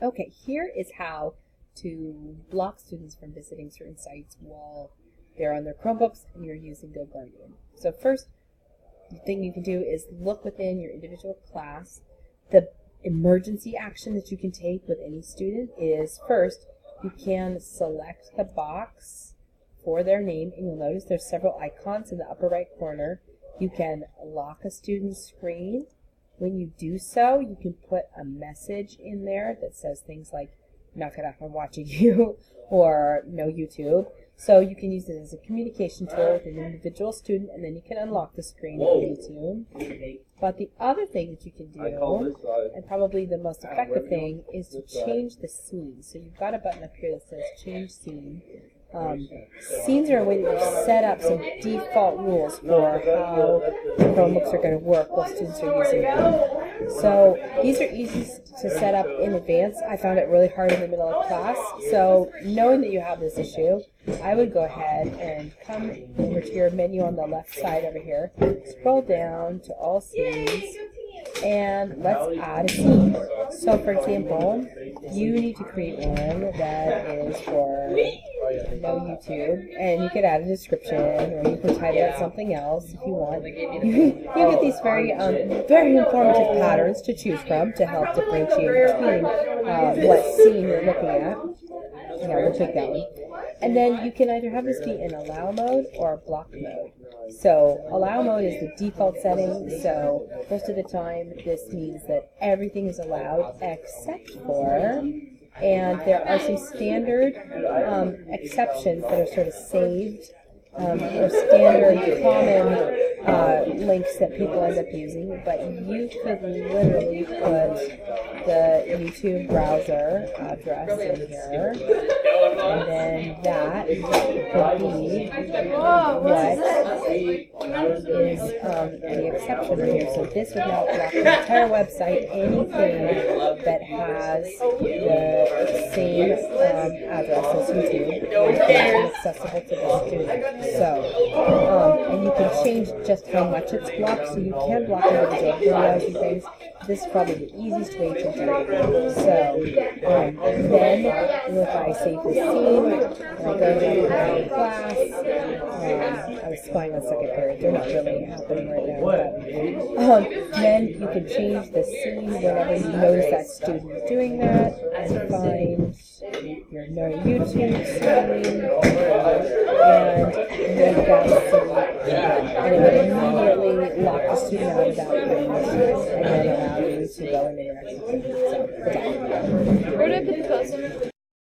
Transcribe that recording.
Okay, here is how to block students from visiting certain sites while they're on their Chromebooks and you're using GoGuardian. So first, the thing you can do is look within your individual class. The emergency action that you can take with any student is, first, you can select the box for their name, and you'll notice there's several icons in the upper right corner. You can lock a student's screen. When you do so, you can put a message in there that says things like, knock it off, I'm watching you, or no YouTube. So you can use it as a communication tool with an individual student, and then you can unlock the screen if you need to. But the other thing that you can do, and probably the most effective thing, is to change the scene. So you've got a button up here that says change scene. Scenes are a way that you set up some default rules for how Chromebooks are going to work while students are using them. So these are easy to set up in advance. I found it really hard in the middle of class. So knowing that you have this issue, I would go ahead and come over to your menu on the left side over here, scroll down to all scenes, and let's add a scene. So for example, you need to create one that is for no YouTube, and you could add a description, or you can title it something else if you want. You get these very informative patterns to choose from to help differentiate between what scene you're looking at. Yeah, we'll take that one. And then you can either have this be in allow mode or block mode. So allow mode is the default setting, so most of the time this means that everything is allowed except for, and there are some standard exceptions that are sort of saved, or standard common links that people end up using, but you could literally put the YouTube browser address in here, and then that could be what is the exception here. So this would now block the entire website, anything that has the same address as YouTube and accessible to the student. So, and you can change just how much it's blocked, so you can block individual videos and things. This is probably the easiest way to do it. So, then if I save this scene, and I go to my class, I was spying on second period, they're not really happening right now, but then you can change the scene whenever you notice that student is doing that, and find your no YouTube scene, and make that scene, and it would immediately lock the student out of that page, and then allow you to go and interact with them. So, Where do I put the customer?